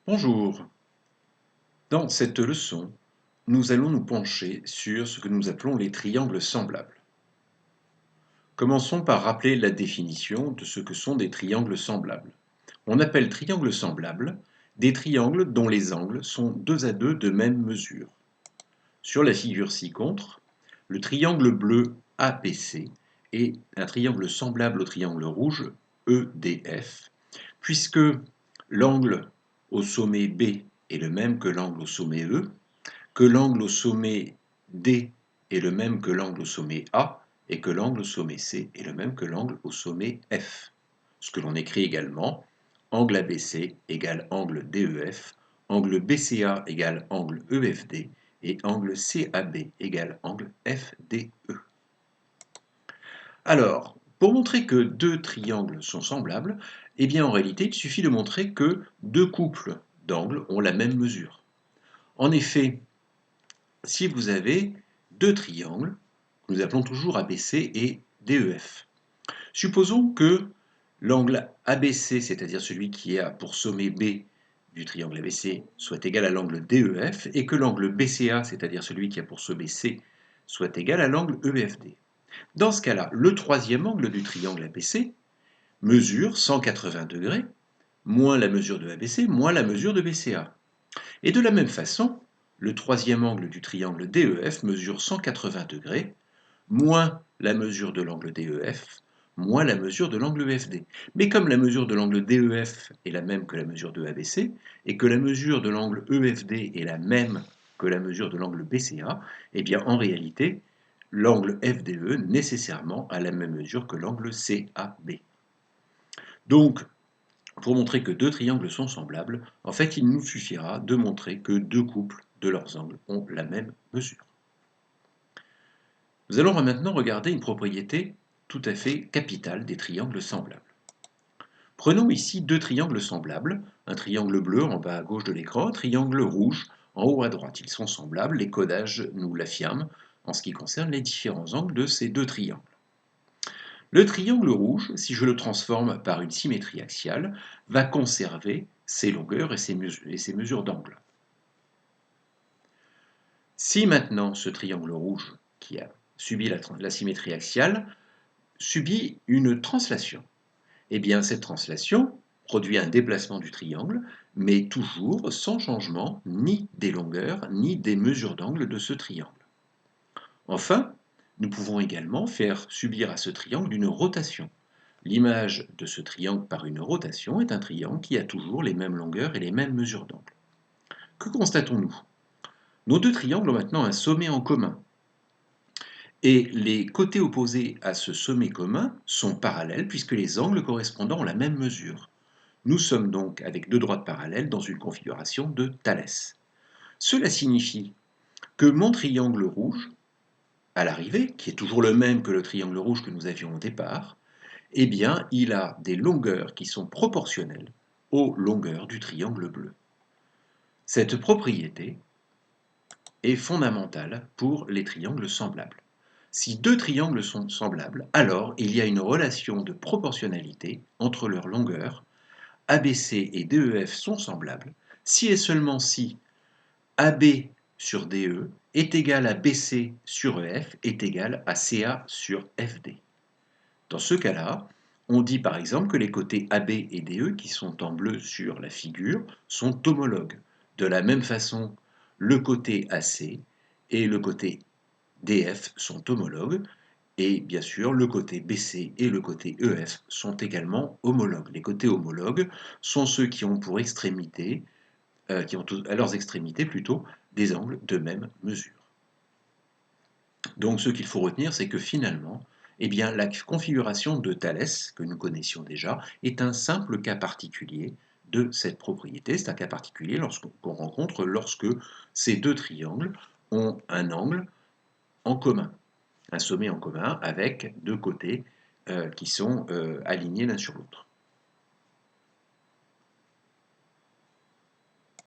Bonjour. Dans cette leçon, nous allons nous pencher sur ce que nous appelons les triangles semblables. Commençons par rappeler la définition de ce que sont des triangles semblables. On appelle triangles semblables des triangles dont les angles sont 2 à 2 de même mesure. Sur la figure ci-contre, le triangle bleu ABC est un triangle semblable au triangle rouge EDF, puisque l'angle au sommet B est le même que l'angle au sommet E, que l'angle au sommet D est le même que l'angle au sommet A, et que l'angle au sommet C est le même que l'angle au sommet F. Ce que l'on écrit également, angle ABC égale angle DEF, angle BCA égale angle EFD, et angle CAB égale angle FDE. Alors, pour montrer que deux triangles sont semblables, eh bien en réalité, il suffit de montrer que deux couples d'angles ont la même mesure. En effet, si vous avez deux triangles, que nous appelons toujours ABC et DEF, supposons que l'angle ABC, c'est-à-dire celui qui a pour sommet B du triangle ABC, soit égal à l'angle DEF, et que l'angle BCA, c'est-à-dire celui qui a pour sommet C, soit égal à l'angle EFD. Dans ce cas-là, le troisième angle du triangle ABC mesure 180 degrés, moins la mesure de ABC, moins la mesure de BCA. Et de la même façon, le troisième angle du triangle DEF mesure 180 degrés, moins la mesure de l'angle DEF, moins la mesure de l'angle EFD. Mais comme la mesure de l'angle DEF est la même que la mesure de ABC, et que la mesure de l'angle EFD est la même que la mesure de l'angle BCA, eh bien en réalité, l'angle FDE nécessairement a la même mesure que l'angle CAB. Donc, pour montrer que deux triangles sont semblables, en fait, il nous suffira de montrer que deux couples de leurs angles ont la même mesure. Nous allons maintenant regarder une propriété tout à fait capitale des triangles semblables. Prenons ici deux triangles semblables, un triangle bleu en bas à gauche de l'écran, un triangle rouge en haut à droite. Ils sont semblables, les codages nous l'affirment en ce qui concerne les différents angles de ces deux triangles. Le triangle rouge, si je le transforme par une symétrie axiale, va conserver ses longueurs et ses mesures d'angle. Si maintenant ce triangle rouge, qui a subi la symétrie axiale, subit une translation, eh bien cette translation produit un déplacement du triangle, mais toujours sans changement ni des longueurs ni des mesures d'angle de ce triangle. Enfin, nous pouvons également faire subir à ce triangle une rotation. L'image de ce triangle par une rotation est un triangle qui a toujours les mêmes longueurs et les mêmes mesures d'angle. Que constatons-nous? Nos deux triangles ont maintenant un sommet en commun. Et les côtés opposés à ce sommet commun sont parallèles puisque les angles correspondants ont la même mesure. Nous sommes donc avec deux droites parallèles dans une configuration de Thalès. Cela signifie que mon triangle rouge, à l'arrivée, qui est toujours le même que le triangle rouge que nous avions au départ, eh bien, il a des longueurs qui sont proportionnelles aux longueurs du triangle bleu. Cette propriété est fondamentale pour les triangles semblables. Si deux triangles sont semblables, alors il y a une relation de proportionnalité entre leurs longueurs. ABC et DEF sont semblables si et seulement si AB sur DE est égal à BC sur EF est égal à CA sur FD. Dans ce cas-là, on dit par exemple que les côtés AB et DE, qui sont en bleu sur la figure, sont homologues. De la même façon, le côté AC et le côté DF sont homologues, et bien sûr, le côté BC et le côté EF sont également homologues. Les côtés homologues sont ceux qui ont pour extrémité, qui ont à leurs extrémités plutôt, des angles de même mesure. Donc ce qu'il faut retenir, c'est que finalement, eh bien, la configuration de Thalès, que nous connaissions déjà, est un simple cas particulier de cette propriété. C'est un cas particulier qu'on rencontre lorsque ces deux triangles ont un angle en commun, un sommet en commun avec deux côtés qui sont alignés l'un sur l'autre.